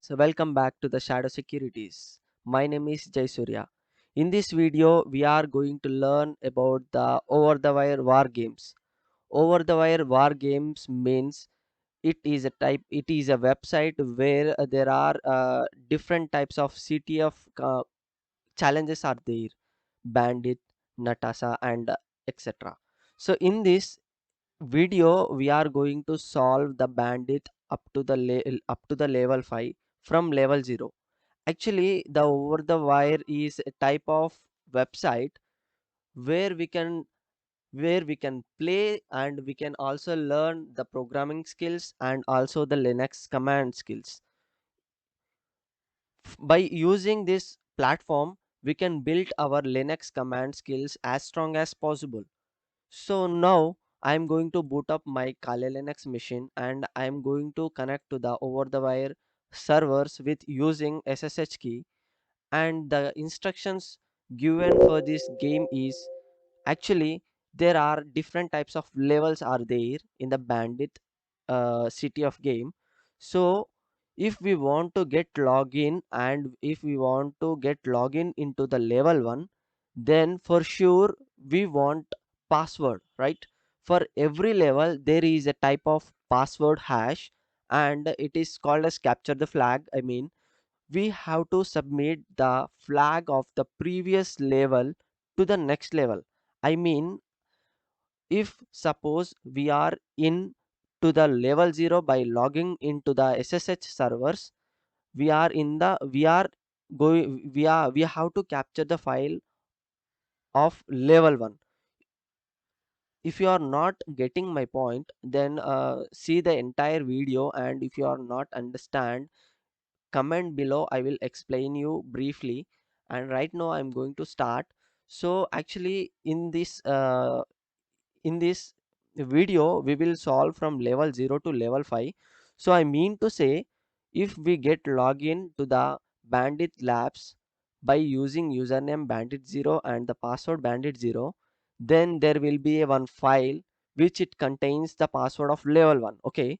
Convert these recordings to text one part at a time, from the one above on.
So welcome back to the Shadow Securities. My name is Jay Surya. In this video, we are going to learn about the over-the-wire war games. Over-the-wire war games means it is a website where there are different types of CTF challenges are there, Bandit, Natasha, and etc. So in this video we are going to solve the bandit up to the level 5 from level 0. Actually the over the wire is a type of website where we can play, and we can also learn the programming skills and also the Linux command skills. By using this platform we can build our Linux command skills as strong as possible. So now I'm going to boot up my Kali Linux machine, and I'm going to connect to the over the wire servers with using SSH key. And the instructions given for this game is, actually there are different types of levels are there in the bandit city of game. So if we want to get login, and if we want to get login into the level 1, then for sure we want password, right? For every level there is a type of password hash, and it is called as capture the flag. I mean, we have to submit the flag of the previous level to the next level. I mean, if suppose we are in to the level 0 by logging into the SSH servers, we are going we have to capture the file of level 1. If you are not getting my point, then see the entire video, and if you are not understand, comment below, I will explain you briefly. And right now I'm going to start. So actually in this video we will solve from level 0 to level 5. So I mean to say, if we get login to the bandit labs by using username bandit 0 and the password bandit 0, then there will be a one file which it contains the password of level 1. Okay,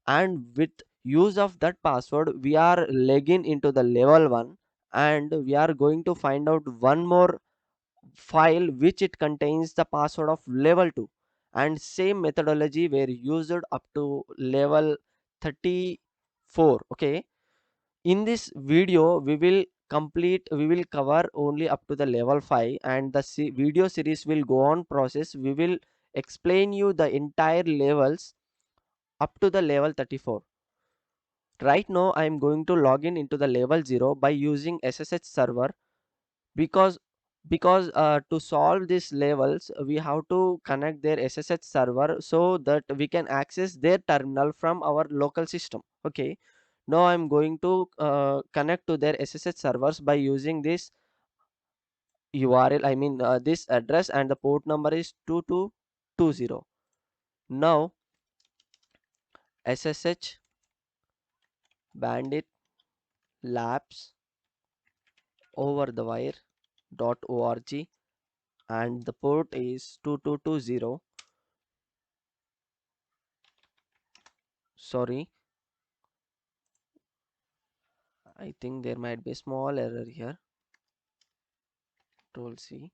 and with use of that password we are logging into the level 1, and we are going to find out one more file which it contains the password of level 2, and same methodology were used up to level 34. Okay, in this video we will cover only up to the level 5, and the video series will go on process. We will explain you the entire levels up to the level 34. Right now I am going to log in into the level 0 by using SSH server, because to solve these levels we have to connect their SSH server so that we can access their terminal from our local system. Okay, now I'm going to connect to their SSH servers by using this URL, I mean this address, and the port number is 2220. Now SSH bandit labs over the wire.org, and the port is 2220. Sorry, I think there might be a small error here. Control C.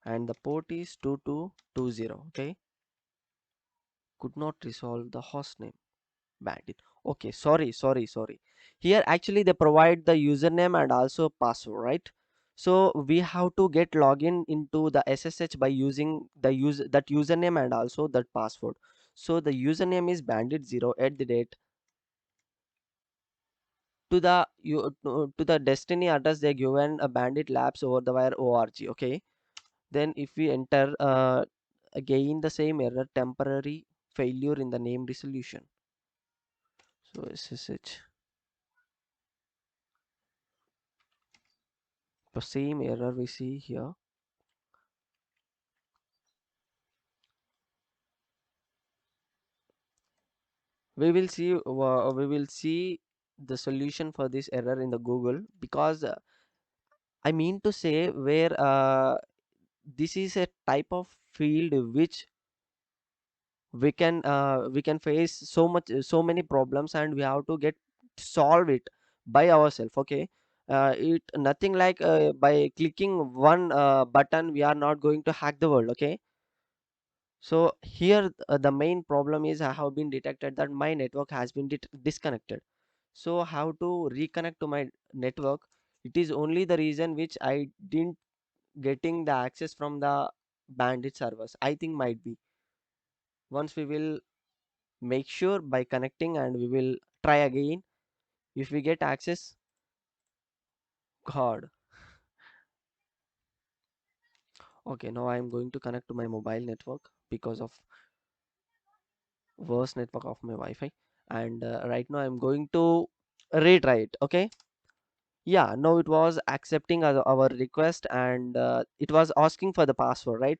And the port is 2220. Okay, could not resolve the hostname bandit. Okay, sorry. Here actually they provide the username and also password, right? So we have to get login into the SSH by using that username and also that password. So the username is bandit 0 at the date to the to the destiny address they given a bandit labs over the wire org. Okay, then if we enter again the same error, temporary failure in the name resolution. So SSH, the same error we see here. We will see the solution for this error in the Google, because I mean to say where this is a type of field which we can face so many problems, and we have to get solve it by ourselves. Okay, it nothing like by clicking one button we are not going to hack the world. Okay, so here the main problem is I have been detected that my network has been disconnected. So how to reconnect to my network? It is only the reason which I didn't getting the access from the bandit servers. I think might be once we will make sure by connecting, and we will try again. If we get access, god. Okay, now I am going to connect to my mobile network because of worst network of my wi-fi. And right now I'm going to retry it. Okay, yeah, no, it was accepting our request, and it was asking for the password, right?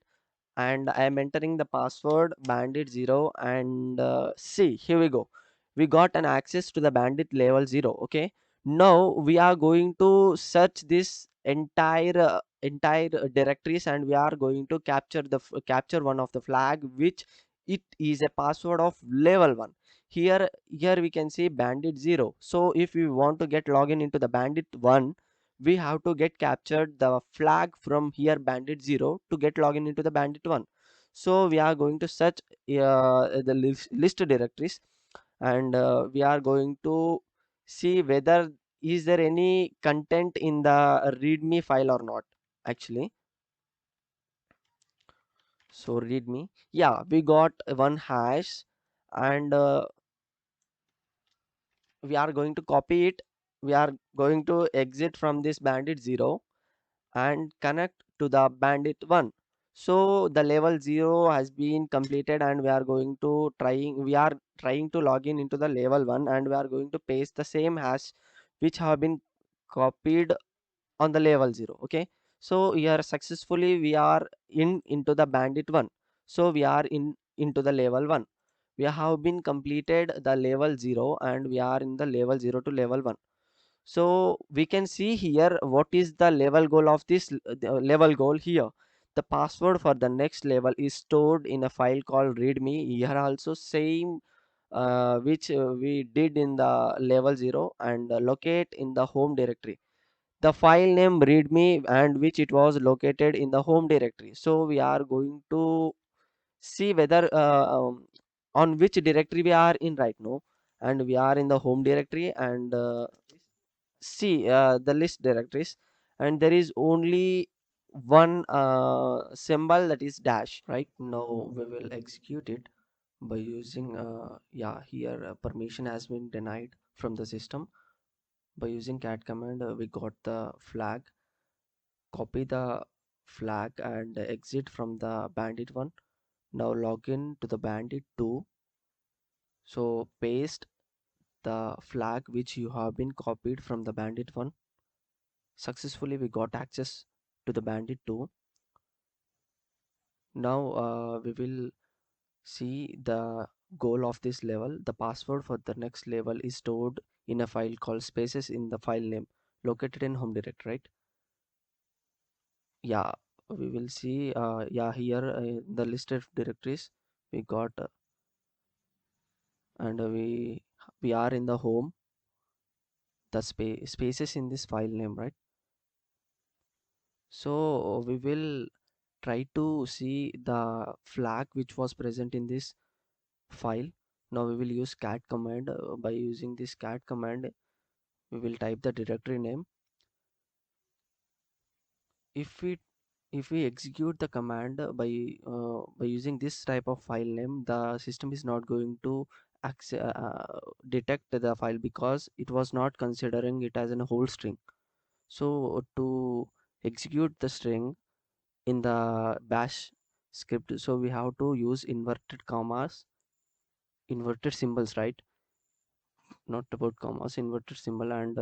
And I am entering the password bandit 0, and see, here we go. We got an access to the bandit level 0. Okay, now we are going to search this entire directories, and we are going to capture capture one of the flag, which it is a password of level 1. Here we can see bandit 0. So if we want to get login into the bandit 1, we have to get captured the flag from here bandit 0 to get login into the bandit 1. So we are going to search the list directories, and we are going to see whether is there any content in the readme file or not, actually. So readme, yeah, we got one hash, and we are going to copy it. We are going to exit from this bandit 0 and connect to the bandit 1. So the level 0 has been completed, and we are trying to log in into the level 1, and we are going to paste the same hash which have been copied on the level 0. Okay, so here successfully we are into the bandit 1. So we are into the level 1. We have been completed the level 0, and we are in the level 0 to level 1. So we can see here what is the level goal of this the level goal here. The password for the next level is stored in a file called readme. Here also same which we did in the level 0, and locate in the home directory the file name readme, and which it was located in the home directory. So we are going to see whether on which directory we are in right now. And we are in the home directory, and see the list directories, and there is only one symbol, that is dash. Right now we will execute it by using yeah, here permission has been denied from the system. By using cat command, we got the flag. Copy the flag and exit from the bandit 1. Now log in to the bandit 2. So paste the flag which you have been copied from the bandit 1. Successfully we got access to the bandit 2. Now we will see the goal of this level. The password for the next level is stored in a file called spaces in the file name located in home directory, right? Yeah, we will see yeah, here the list of directories we got, and we are in the home, the spaces in this file name, right? So we will try to see the flag which was present in this file. Now we will use cat command. By using this cat command, we will type the directory name. If we if we execute the command by using this type of file name, the system is not going to detect the file because it was not considering it as a whole string. So to execute the string in the bash script, so we have to use inverted commas, inverted symbols, right? Not about commas, inverted symbol, and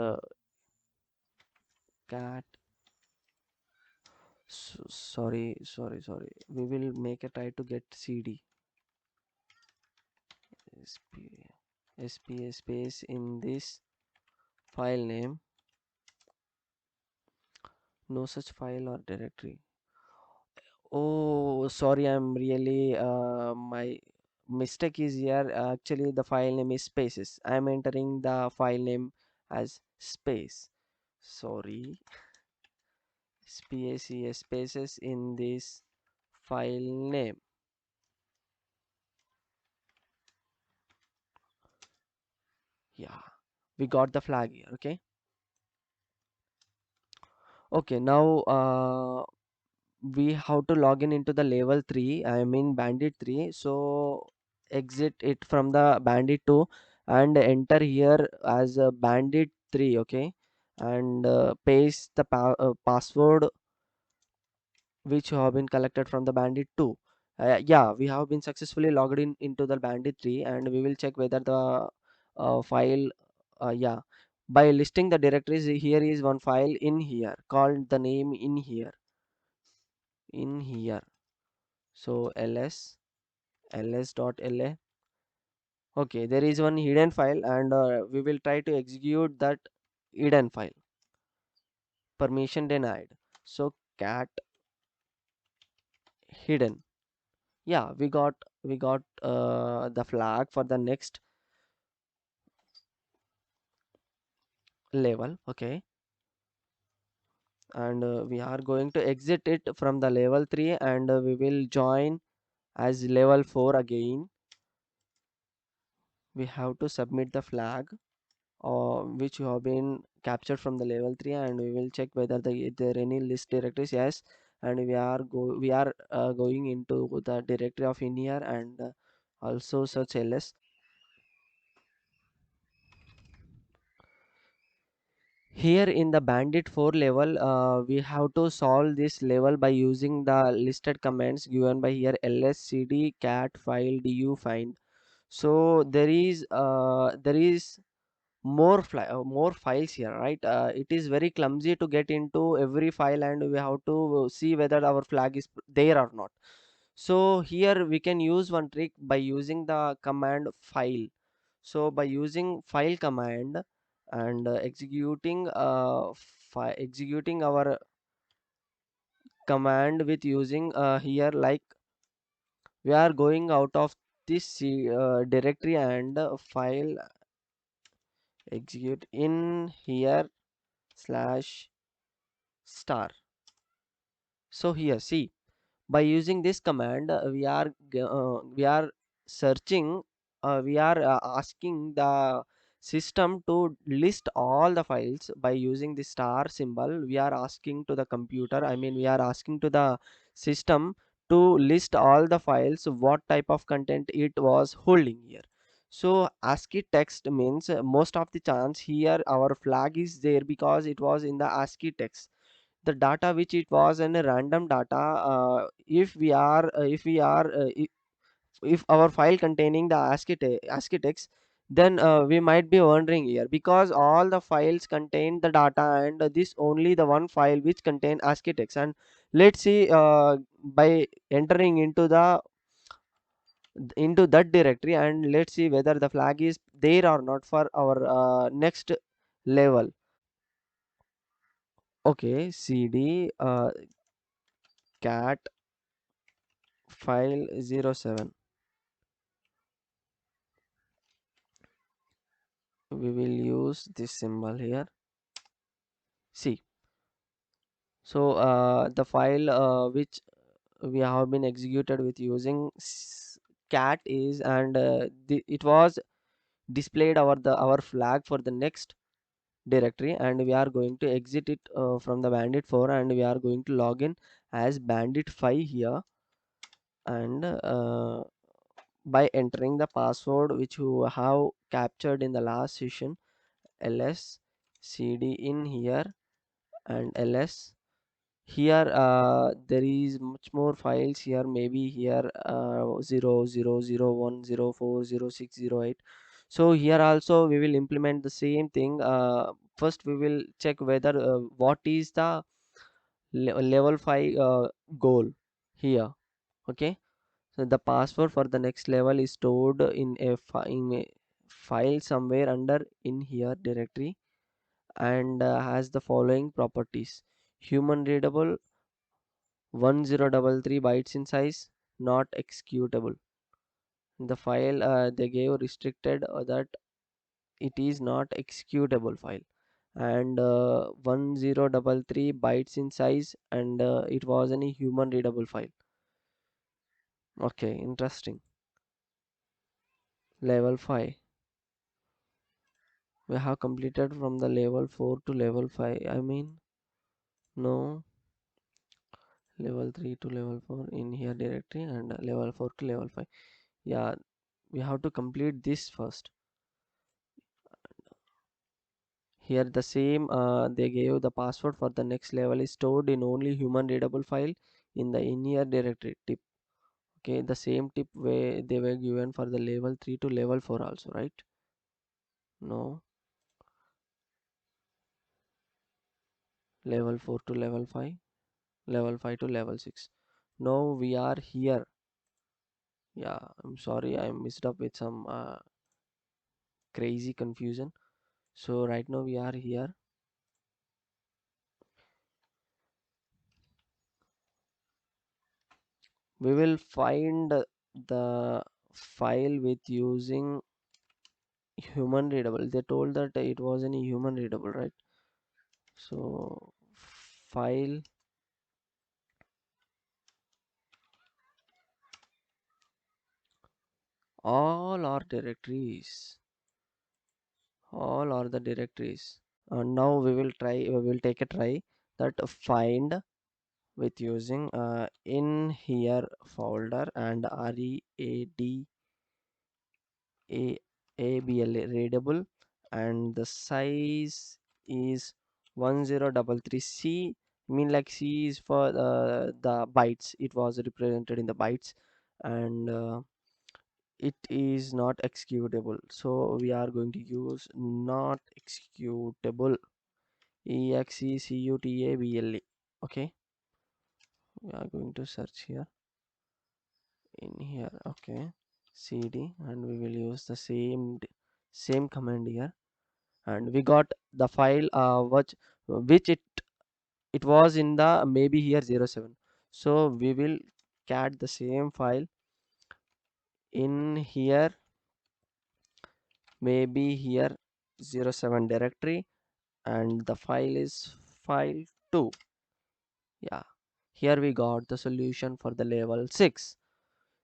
cat. Sorry, we will make a try to get cd sp space in this file name. No such file or directory. Oh, sorry, I'm really my mistake is here. Actually the file name is spaces. I am entering the file name as space. Sorry, spaces, spaces in this file name. Yeah, we got the flag here. Okay. Okay, now we have to log in into the level 3, I mean bandit 3. So exit it from the bandit 2 and enter here as a bandit 3. Okay, and paste the password which have been collected from the bandit 2. Yeah, we have been successfully logged in into the bandit 3, and we will check whether the file yeah, by listing the directories. Here is one file in here called the name in here. So ls.la. Okay, there is one hidden file, and we will try to execute that hidden file. Permission denied. So cat hidden. Yeah, we got the flag for the next level. Okay, and we are going to exit it from the level 3, and we will join as level 4 again. We have to submit the flag which you have been captured from the level 3, and we will check whether there any list directories. Yes, and we are going into the directory of in here, and also search ls. Here in the bandit 4 level, we have to solve this level by using the listed commands given by here: ls cd cat file du find. So there is more files here, right? It is very clumsy to get into every file, and we have to see whether our flag is there or not. So here we can use one trick by using the command file. So by using file command and executing our command with using here, like, we are going out of this directory, and file execute in here slash star. So here, see, by using this command, we are searching, we are asking the system to list all the files. By using the star symbol, we are asking to the computer, I mean we are asking to the system to list all the files, what type of content it was holding here. So ASCII text means, most of the chance here our flag is there because it was in the ASCII text. The data which it was in a random data, if our file containing the ASCII text, then we might be wondering here, because all the files contain the data, and this only the one file which contain ASCII text. And let's see, by entering into that directory, and let's see whether the flag is there or not for our next level. Okay, cd cat file 07. We will use this symbol here. See, so the file which we have been executed with using cat is, and it was displayed our flag for the next directory, and we are going to exit it from the bandit 4, and we are going to log in as bandit 5 here, and by entering the password which you have captured in the last session, ls cd in here and ls. Here there is much more files here, maybe here 0 0 0 1 0 4 0 6 0 8. So here also we will implement the same thing. First we will check whether what is the level 5 goal here. Okay, so the password for the next level is stored in a file somewhere under in here directory, and has the following properties: human readable, 1033 bytes in size, not executable. The file they gave restricted that it is not executable file, and 1033 bytes in size, and it was any human readable file. Okay, interesting. Level 5. We have completed from the level 4 to level 5. I mean, no, level 3 to level 4 in here directory, and level 4 to level 5. Yeah, we have to complete this first. Here the same they gave the password for the next level is stored in only human readable file in the in here directory tip. Okay, the same tip where they were given for the level 3 to level 4 also, right? No, level 4 to level 5, level 5 to level 6. Now we are here. Yeah, I'm sorry, I mixed up with some crazy confusion. So right now we are here. We will find the file with using human readable. They told that it was any human readable, right? So file, all our directories, all are the directories. Now we will take a try that find with using in here folder and read a abl readable, and the size is 1033 c, mean like c is for the bytes, it was represented in the bytes, and it is not executable, so we are going to use not executable, executable. Okay, we are going to search here in here. Okay, cd, and we will use the same command here, and we got the file which it was in the maybe here 07. So we will cat the same file in here maybe here 07 directory, and the file is file 2. Yeah, here we got the solution for the level 6.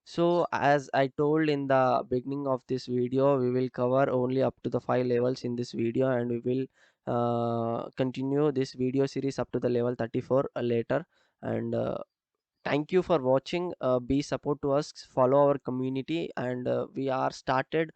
So as I told in the beginning of this video, we will cover only up to the 5 levels in this video, and we will continue this video series up to the level 34 later. And thank you for watching. Be support to us, follow our community, and we are started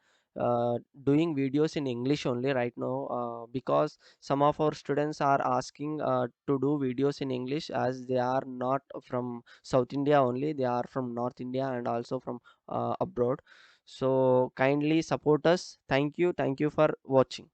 doing videos in English only right now, because some of our students are asking to do videos in English, as they are not from South India only, they are from North India and also from abroad. So kindly support us. Thank you for watching.